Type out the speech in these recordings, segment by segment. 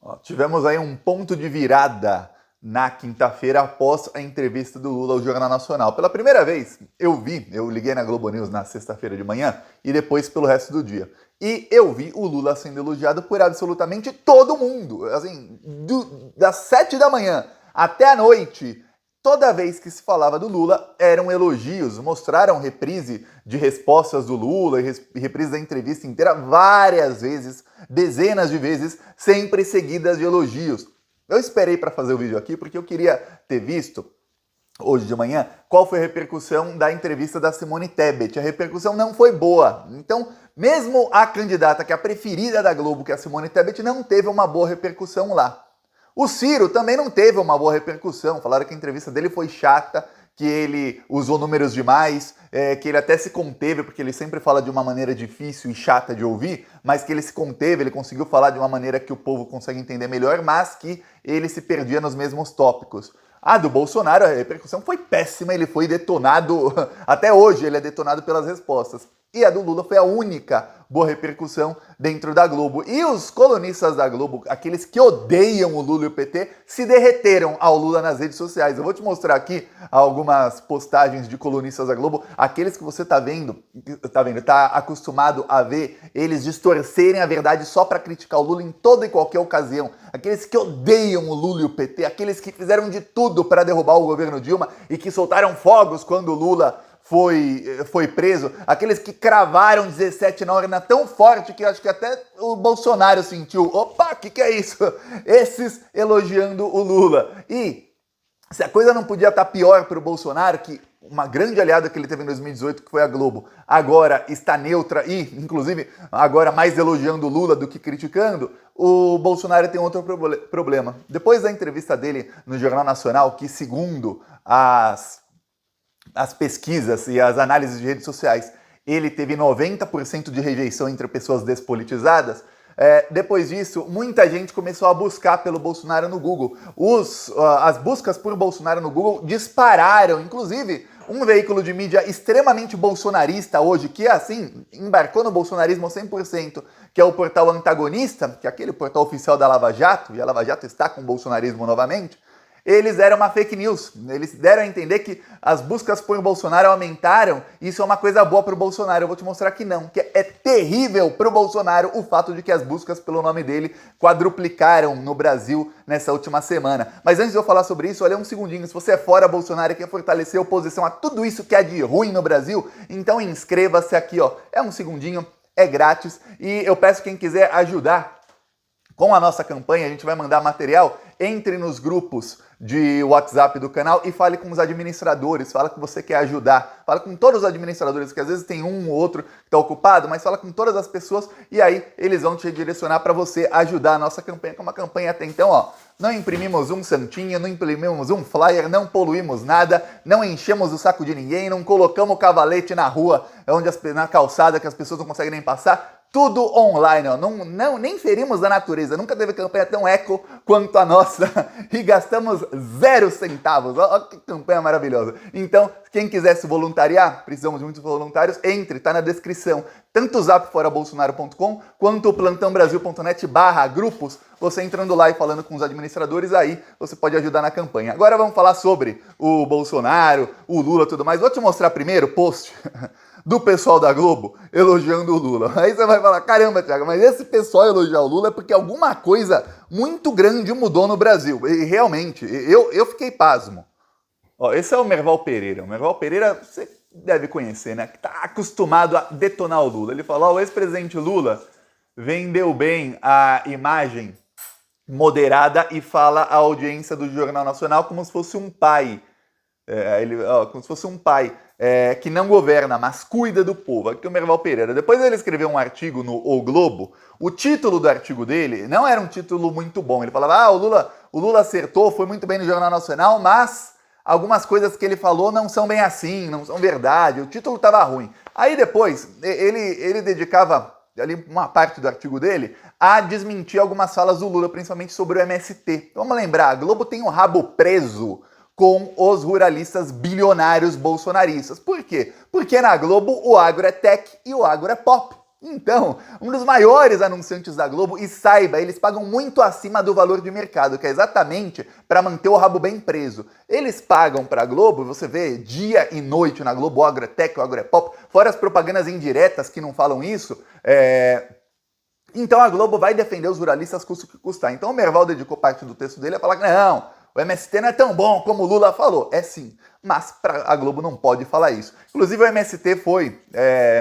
Ó, tivemos aí um ponto de virada na quinta-feira após a entrevista do Lula ao Jornal Nacional. Pela primeira vez, eu liguei na Globo News na sexta-feira de manhã e depois pelo resto do dia. E eu vi o Lula sendo elogiado por absolutamente todo mundo. Assim, das 7 da manhã até a noite, toda vez que se falava do Lula, eram elogios. Mostraram reprise de respostas do Lula e reprise da entrevista inteira várias vezes, dezenas de vezes, sempre seguidas de elogios. Eu esperei para fazer o vídeo aqui porque eu queria ter visto, hoje de manhã, qual foi a repercussão da entrevista da Simone Tebet. A repercussão não foi boa. Então, mesmo a candidata que é a preferida da Globo, que é a Simone Tebet, não teve uma boa repercussão lá. O Ciro também não teve uma boa repercussão. Falaram que a entrevista dele foi chata, que ele usou números demais, que ele até se conteve, porque ele sempre fala de uma maneira difícil e chata de ouvir, mas que ele se conteve, ele conseguiu falar de uma maneira que o povo consegue entender melhor, mas que ele se perdia nos mesmos tópicos. A do Bolsonaro, a repercussão foi péssima, ele foi detonado, até hoje ele é detonado pelas respostas. E a do Lula foi a única boa repercussão dentro da Globo. E os colunistas da Globo, aqueles que odeiam o Lula e o PT, se derreteram ao Lula nas redes sociais. Eu vou te mostrar aqui algumas postagens de colunistas da Globo, aqueles que você tá acostumado a ver eles distorcerem a verdade só para criticar o Lula em toda e qualquer ocasião. Aqueles que odeiam o Lula e o PT, aqueles que fizeram de tudo para derrubar o governo Dilma e que soltaram fogos quando o Lula foi preso, aqueles que cravaram 17 na urna tão forte que acho que até o Bolsonaro sentiu, opa, o que é isso? Esses elogiando o Lula. E se a coisa não podia estar pior para o Bolsonaro, que uma grande aliada que ele teve em 2018, que foi a Globo, agora está neutra e, inclusive, agora mais elogiando o Lula do que criticando, o Bolsonaro tem outro problema. Depois da entrevista dele no Jornal Nacional, que segundo as pesquisas e as análises de redes sociais, ele teve 90% de rejeição entre pessoas despolitizadas. Depois disso, muita gente começou a buscar pelo Bolsonaro no Google. As buscas por Bolsonaro no Google dispararam. Inclusive, um veículo de mídia extremamente bolsonarista hoje, que assim, embarcou no bolsonarismo 100%, que é o portal Antagonista, que é aquele portal oficial da Lava Jato, e a Lava Jato está com o bolsonarismo novamente, eles deram uma fake news. Eles deram a entender que as buscas por Bolsonaro aumentaram. Isso é uma coisa boa para o Bolsonaro. Eu vou te mostrar que não, que é terrível para o Bolsonaro o fato de que as buscas pelo nome dele quadruplicaram no Brasil nessa última semana. Mas antes de eu falar sobre isso, olha um segundinho. Se você é fora Bolsonaro e quer fortalecer a oposição a tudo isso que é de ruim no Brasil, então inscreva-se aqui, ó. É um segundinho, é grátis. E eu peço quem quiser ajudar com a nossa campanha, a gente vai mandar material, entre nos grupos de WhatsApp do canal e fale com os administradores, fala que você quer ajudar, fala com todos os administradores, que às vezes tem um ou outro que está ocupado, mas fala com todas as pessoas e aí eles vão te direcionar para você ajudar a nossa campanha, que é uma campanha até então, ó, não imprimimos um santinho, não imprimimos um flyer, não poluímos nada, não enchemos o saco de ninguém, não colocamos cavalete na rua, na calçada que as pessoas não conseguem nem passar, tudo online, ó. Nem ferimos a natureza, nunca teve campanha tão eco quanto a nossa e gastamos 0 centavos, ó, que campanha maravilhosa. Então, quem quiser se voluntariar, precisamos de muitos voluntários, entre, tá na descrição, tanto o zapforabolsonaro.com quanto o plantãobrasil.net/grupos, você entrando lá e falando com os administradores, aí você pode ajudar na campanha. Agora vamos falar sobre o Bolsonaro, o Lula e tudo mais. Vou te mostrar primeiro o post do pessoal da Globo elogiando o Lula. Aí você vai falar, caramba, Thiago, mas esse pessoal elogiar o Lula é porque alguma coisa muito grande mudou no Brasil. E realmente, eu fiquei pasmo. Ó, esse é o Merval Pereira. O Merval Pereira, você deve conhecer, né? Que tá acostumado a detonar o Lula. Ele falou, o ex-presidente Lula vendeu bem a imagem moderada e fala à audiência do Jornal Nacional como se fosse um pai. Como se fosse um pai que não governa, mas cuida do povo. Aqui é o Merval Pereira. Depois ele escreveu um artigo no O Globo. O título do artigo dele não era um título muito bom. Ele falava, o Lula acertou, foi muito bem no Jornal Nacional, mas algumas coisas que ele falou não são bem assim, não são verdade. O título estava ruim. Aí depois ele dedicava ali uma parte do artigo dele a desmentir algumas falas do Lula, principalmente sobre o MST. Então, vamos lembrar, a Globo tem o rabo preso com os ruralistas bilionários bolsonaristas. Por quê? Porque na Globo o agro é tech e o agro é pop. Então, um dos maiores anunciantes da Globo, e saiba, eles pagam muito acima do valor de mercado, que é exatamente para manter o rabo bem preso. Eles pagam para a Globo, você vê dia e noite na Globo, o agro é tech, o agro é pop, fora as propagandas indiretas que não falam isso, então a Globo vai defender os ruralistas custo que custar. Então o Merval dedicou parte do texto dele a falar que não, o MST não é tão bom como o Lula falou. É sim, mas a Globo não pode falar isso. Inclusive o MST foi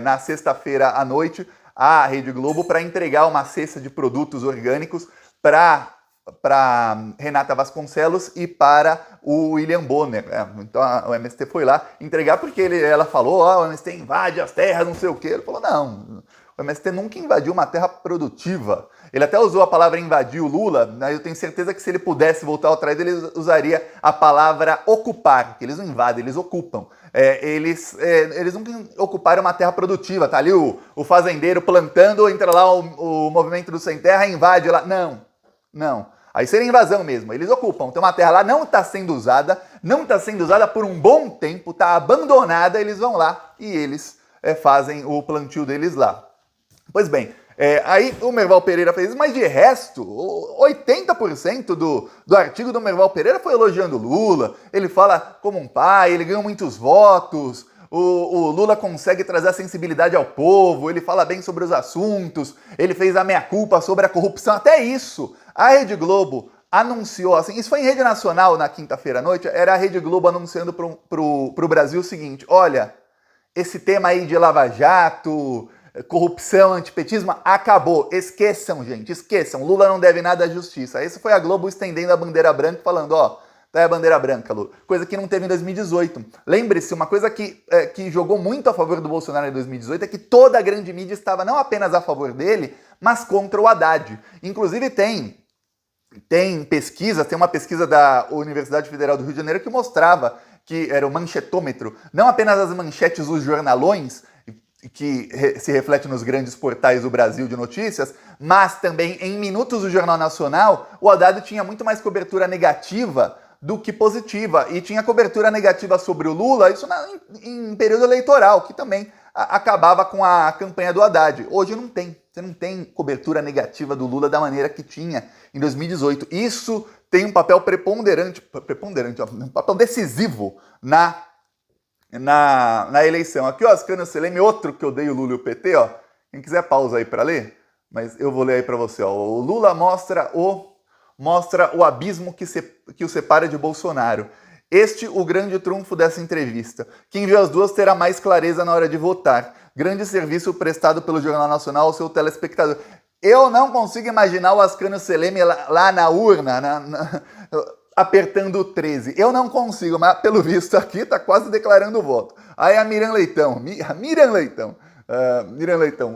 na sexta-feira à noite à Rede Globo para entregar uma cesta de produtos orgânicos para Renata Vasconcelos e para o William Bonner. Então o MST foi lá entregar porque ela falou, o MST invade as terras, não sei o quê. Ele falou, não, o MST nunca invadiu uma terra produtiva. Ele até usou a palavra invadir o Lula, né? Eu tenho certeza que se ele pudesse voltar atrás, ele usaria a palavra ocupar, que eles não invadem, eles ocupam. Eles nunca ocuparam uma terra produtiva, tá ali o fazendeiro plantando, entra lá o movimento do Sem Terra, invade lá. Não. Aí seria invasão mesmo, eles ocupam. Então uma terra lá não está sendo usada por um bom tempo, está abandonada, eles vão lá e eles fazem o plantio deles lá. Pois bem, aí o Merval Pereira fez isso, mas de resto, 80% do artigo do Merval Pereira foi elogiando o Lula. Ele fala como um pai, ele ganhou muitos votos, o Lula consegue trazer a sensibilidade ao povo, ele fala bem sobre os assuntos, ele fez a meia-culpa sobre a corrupção, até isso. A Rede Globo anunciou, assim, isso foi em rede nacional na quinta-feira à noite, era a Rede Globo anunciando pro Brasil o seguinte, olha, esse tema aí de Lava Jato, corrupção, antipetismo, acabou. Esqueçam, gente, esqueçam. Lula não deve nada à justiça. Esse foi a Globo estendendo a bandeira branca, falando, tá aí a bandeira branca, Lula. Coisa que não teve em 2018. Lembre-se, uma coisa que jogou muito a favor do Bolsonaro em 2018 é que toda a grande mídia estava não apenas a favor dele, mas contra o Haddad. Inclusive tem pesquisas, tem uma pesquisa da Universidade Federal do Rio de Janeiro que mostrava que era o manchetômetro, não apenas as manchetes dos jornalões, que se reflete nos grandes portais do Brasil de notícias, mas também em minutos do Jornal Nacional, o Haddad tinha muito mais cobertura negativa do que positiva, e tinha cobertura negativa sobre o Lula, isso em período eleitoral, que também acabava com a campanha do Haddad. Hoje não tem, você não tem cobertura negativa do Lula da maneira que tinha em 2018. Isso tem um papel preponderante, um papel decisivo na eleição. Aqui, ó, Ascânio Seleme, outro que odeia o Lula e o PT, ó. Quem quiser pausa aí para ler, mas eu vou ler aí para você, ó. O Lula mostra o abismo que o separa de Bolsonaro. Este o grande trunfo dessa entrevista. Quem viu as duas terá mais clareza na hora de votar. Grande serviço prestado pelo Jornal Nacional ao seu telespectador. Eu não consigo imaginar o Ascânio Seleme lá na urna, apertando o 13. Eu não consigo, mas pelo visto aqui tá quase declarando o voto. Aí a Miriam Leitão,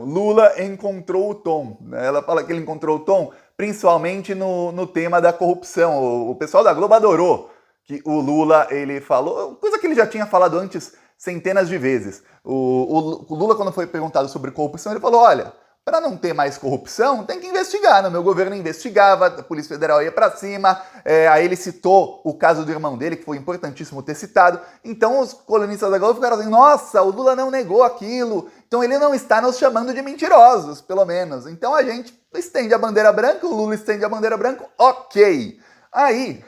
Lula encontrou o tom. Ela fala que ele encontrou o tom, principalmente no tema da corrupção. O pessoal da Globo adorou que o Lula, ele falou, coisa que ele já tinha falado antes centenas de vezes. O Lula, quando foi perguntado sobre corrupção, ele falou, olha, para não ter mais corrupção, tem que investigar. No meu governo investigava, a Polícia Federal ia para cima, aí ele citou o caso do irmão dele, que foi importantíssimo ter citado. Então os colunistas da Globo ficaram assim, nossa, o Lula não negou aquilo, então ele não está nos chamando de mentirosos, pelo menos. Então a gente estende a bandeira branca, o Lula estende a bandeira branca, ok. Aí,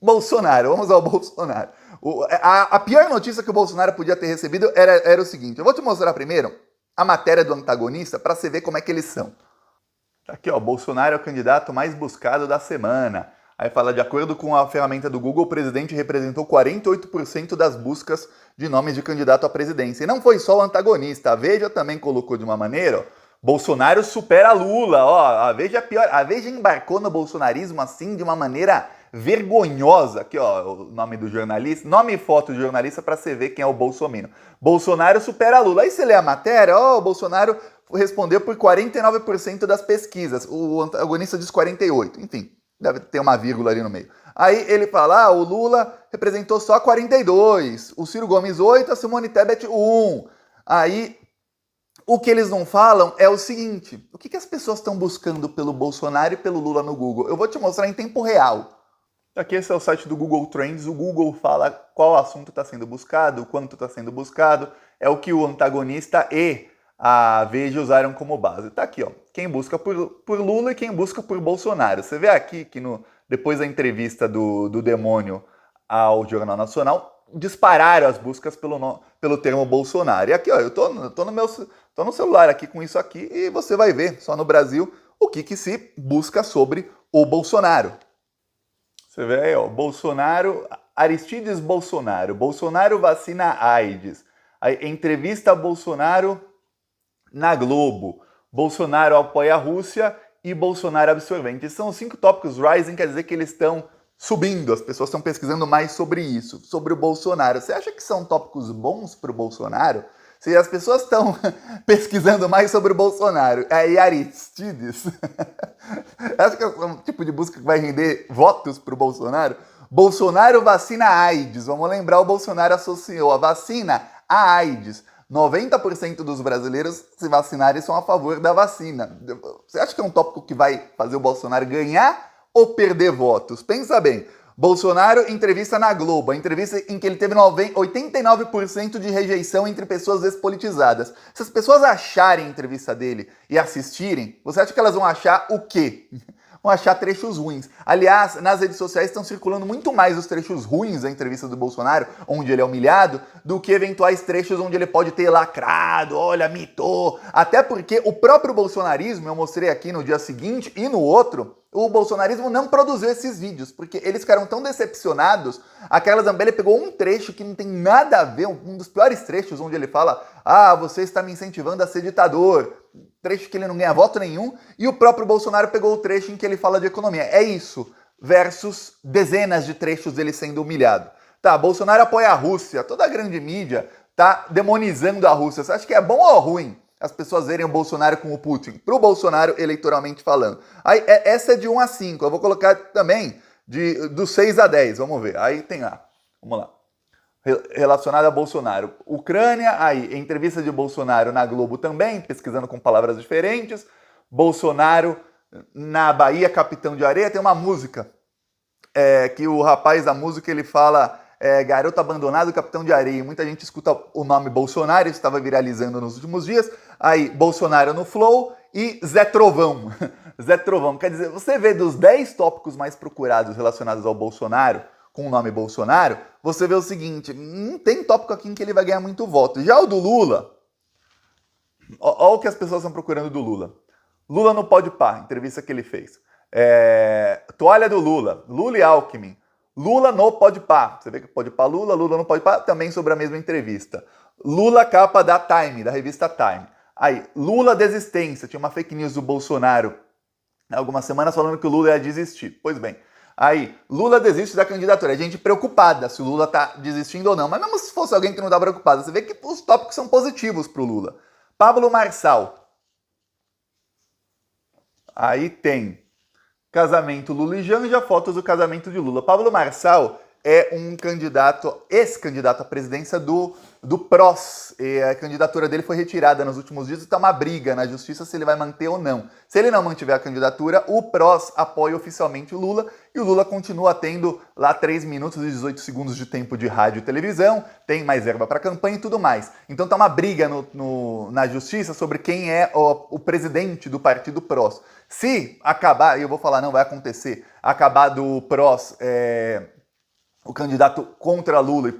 Bolsonaro, vamos ao Bolsonaro. A pior notícia que o Bolsonaro podia ter recebido era o seguinte, eu vou te mostrar primeiro a matéria do antagonista para você ver como é que eles são. Aqui, ó, Bolsonaro é o candidato mais buscado da semana. Aí fala, de acordo com a ferramenta do Google, o presidente representou 48% das buscas de nomes de candidato à presidência. E não foi só o antagonista, a Veja também colocou de uma maneira, ó, Bolsonaro supera Lula, ó, a Veja embarcou no bolsonarismo assim de uma maneira vergonhosa. Aqui, ó, o nome do jornalista, nome e foto do jornalista para você ver quem é o Bolsominion. Bolsonaro supera Lula. Aí você lê a matéria, ó, o Bolsonaro respondeu por 49% das pesquisas. O antagonista diz 48%. Enfim, deve ter uma vírgula ali no meio. Aí ele fala, o Lula representou só 42%, o Ciro Gomes 8%, a Simone Tebet 1%. Aí, o que eles não falam é o seguinte, o que as pessoas estão buscando pelo Bolsonaro e pelo Lula no Google? Eu vou te mostrar em tempo real. Aqui esse é o site do Google Trends, o Google fala qual assunto está sendo buscado, quanto está sendo buscado, é o que o antagonista e a Veja usaram como base. Tá aqui, ó, quem busca por Lula e quem busca por Bolsonaro. Você vê aqui que depois da entrevista do Demônio ao Jornal Nacional, dispararam as buscas pelo termo Bolsonaro. E aqui, ó, eu tô no celular aqui com isso aqui e você vai ver, só no Brasil, o que se busca sobre o Bolsonaro. Você vê aí, ó, Bolsonaro, Aristides Bolsonaro, Bolsonaro vacina AIDS, aí, entrevista a Bolsonaro na Globo, Bolsonaro apoia a Rússia e Bolsonaro absorvente. São os 5 tópicos rising, quer dizer que eles estão subindo, as pessoas estão pesquisando mais sobre isso, sobre o Bolsonaro. Você acha que são tópicos bons para o Bolsonaro? Se as pessoas estão pesquisando mais sobre o Bolsonaro, aí Aristides, acho que é um tipo de busca que vai render votos para o Bolsonaro. Bolsonaro vacina AIDS. Vamos lembrar, o Bolsonaro associou a vacina à AIDS. 90% dos brasileiros se vacinarem são a favor da vacina. Você acha que é um tópico que vai fazer o Bolsonaro ganhar ou perder votos? Pensa bem. Bolsonaro entrevista na Globo, a entrevista em que ele teve 89% de rejeição entre pessoas despolitizadas. Se as pessoas acharem a entrevista dele e assistirem, você acha que elas vão achar o quê? Vão achar trechos ruins. Aliás, nas redes sociais estão circulando muito mais os trechos ruins da entrevista do Bolsonaro, onde ele é humilhado, do que eventuais trechos onde ele pode ter lacrado, olha, mitou. Até porque o próprio bolsonarismo, eu mostrei aqui no dia seguinte e no outro, o bolsonarismo não produziu esses vídeos, porque eles ficaram tão decepcionados. Aquela Zambelli pegou um trecho que não tem nada a ver, um dos piores trechos, onde ele fala: ah, você está me incentivando a ser ditador. Trecho que ele não ganha voto nenhum. E o próprio Bolsonaro pegou o trecho em que ele fala de economia. É isso, versus dezenas de trechos dele sendo humilhado. Tá, Bolsonaro apoia a Rússia. Toda a grande mídia tá demonizando a Rússia. Você acha que é bom ou ruim as pessoas verem o Bolsonaro com o Putin? Pro Bolsonaro, eleitoralmente falando. Aí, essa é de 1 a 5. Eu vou colocar também do 6 a 10. Vamos ver. Aí tem lá. Vamos lá. Relacionado a Bolsonaro. Ucrânia, aí, entrevista de Bolsonaro na Globo também, pesquisando com palavras diferentes. Bolsonaro na Bahia, Capitão de Areia. Tem uma música que o rapaz da música, ele fala... garoto abandonado, Capitão de Areia. Muita gente escuta o nome Bolsonaro, isso estava viralizando nos últimos dias. Aí, Bolsonaro no Flow e Zé Trovão. Zé Trovão, quer dizer, você vê dos 10 tópicos mais procurados relacionados ao Bolsonaro, com o nome Bolsonaro, você vê o seguinte, não tem tópico aqui em que ele vai ganhar muito voto. Já o do Lula, olha o que as pessoas estão procurando do Lula. Lula no Podpah, entrevista que ele fez. Toalha do Lula, Lula e Alckmin. Lula no Podpah. Você vê que Podpah Lula, Lula no Podpah, também sobre a mesma entrevista. Lula capa da Time, da revista Time. Aí, Lula desistência. Tinha uma fake news do Bolsonaro há algumas semanas falando que o Lula ia desistir. Pois bem. Aí, Lula desiste da candidatura. É gente preocupada se o Lula tá desistindo ou não. Mas mesmo se fosse alguém que não tá preocupado, você vê que os tópicos são positivos pro Lula. Pablo Marçal. Aí tem... casamento Lula e Janja, fotos do casamento de Lula. Pablo Marçal é um candidato, ex-candidato à presidência do PROS. E a candidatura dele foi retirada nos últimos dias e está uma briga na justiça se ele vai manter ou não. Se ele não mantiver a candidatura, o PROS apoia oficialmente o Lula e o Lula continua tendo lá 3 minutos e 18 segundos de tempo de rádio e televisão, tem mais verba para campanha e tudo mais. Então tá uma briga na justiça sobre quem é o presidente do partido PROS. Se acabar, e eu vou falar, não vai acontecer, acabar do PROS, o candidato contra Lula e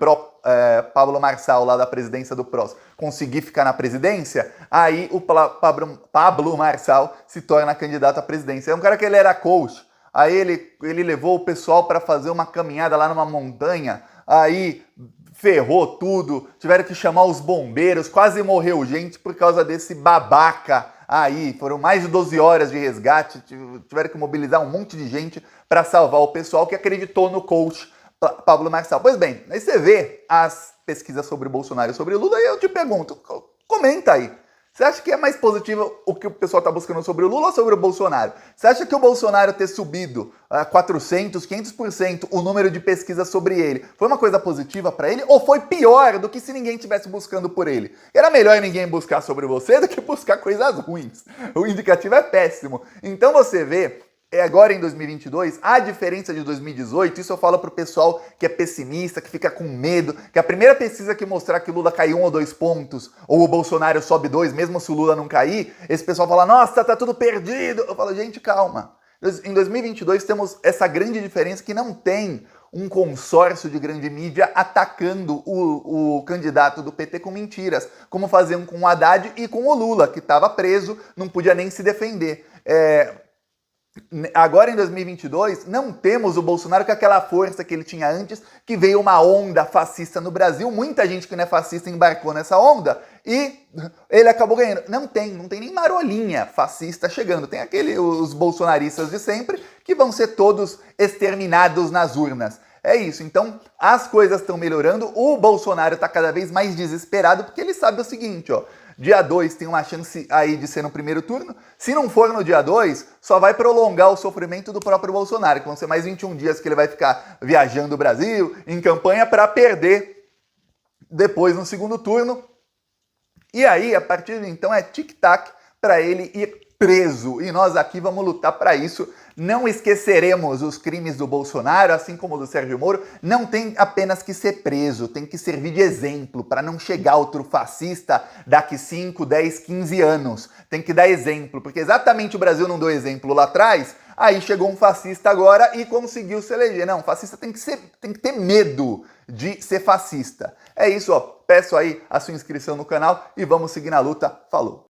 Pablo Marçal, lá da presidência do PROS, conseguir ficar na presidência, aí o Pablo Marçal se torna candidato à presidência. É um cara que ele era coach, aí ele levou o pessoal para fazer uma caminhada lá numa montanha, aí ferrou tudo, tiveram que chamar os bombeiros, quase morreu gente por causa desse babaca. Aí, foram mais de 12 horas de resgate, tiveram que mobilizar um monte de gente para salvar o pessoal que acreditou no coach Pablo Marçal. Pois bem, aí você vê as pesquisas sobre Bolsonaro e sobre Lula e eu te pergunto, comenta aí. Você acha que é mais positivo o que o pessoal está buscando sobre o Lula ou sobre o Bolsonaro? Você acha que o Bolsonaro ter subido 400, 500% o número de pesquisas sobre ele foi uma coisa positiva para ele ou foi pior do que se ninguém estivesse buscando por ele? Era melhor ninguém buscar sobre você do que buscar coisas ruins. O indicativo é péssimo. Então você vê agora em 2022, a diferença de 2018, isso eu falo pro pessoal que é pessimista, que fica com medo, que a primeira pesquisa que mostrar que o Lula cai 1 ou 2 pontos, ou o Bolsonaro sobe 2, mesmo se o Lula não cair, esse pessoal fala, nossa, tá tudo perdido. Eu falo, gente, calma. Em 2022 temos essa grande diferença que não tem um consórcio de grande mídia atacando o candidato do PT com mentiras, como faziam com o Haddad e com o Lula, que estava preso, não podia nem se defender. Agora em 2022, não temos o Bolsonaro com aquela força que ele tinha antes, que veio uma onda fascista no Brasil, muita gente que não é fascista embarcou nessa onda e ele acabou ganhando. Não tem nem marolinha fascista chegando, tem os bolsonaristas de sempre que vão ser todos exterminados nas urnas. É isso, então as coisas estão melhorando, o Bolsonaro está cada vez mais desesperado porque ele sabe o seguinte, ó. Dia 2 tem uma chance aí de ser no primeiro turno. Se não for no dia 2, só vai prolongar o sofrimento do próprio Bolsonaro, que vão ser mais 21 dias que ele vai ficar viajando o Brasil, em campanha, para perder depois no segundo turno. E aí, a partir de então, é tic-tac para ele ir preso. E nós aqui vamos lutar para isso. Não esqueceremos os crimes do Bolsonaro, assim como do Sérgio Moro. Não tem apenas que ser preso, tem que servir de exemplo para não chegar outro fascista daqui 5, 10, 15 anos. Tem que dar exemplo, porque exatamente o Brasil não deu exemplo lá atrás, aí chegou um fascista agora e conseguiu se eleger. Não, fascista tem que ter medo de ser fascista. É isso, ó. Peço aí a sua inscrição no canal e vamos seguir na luta. Falou!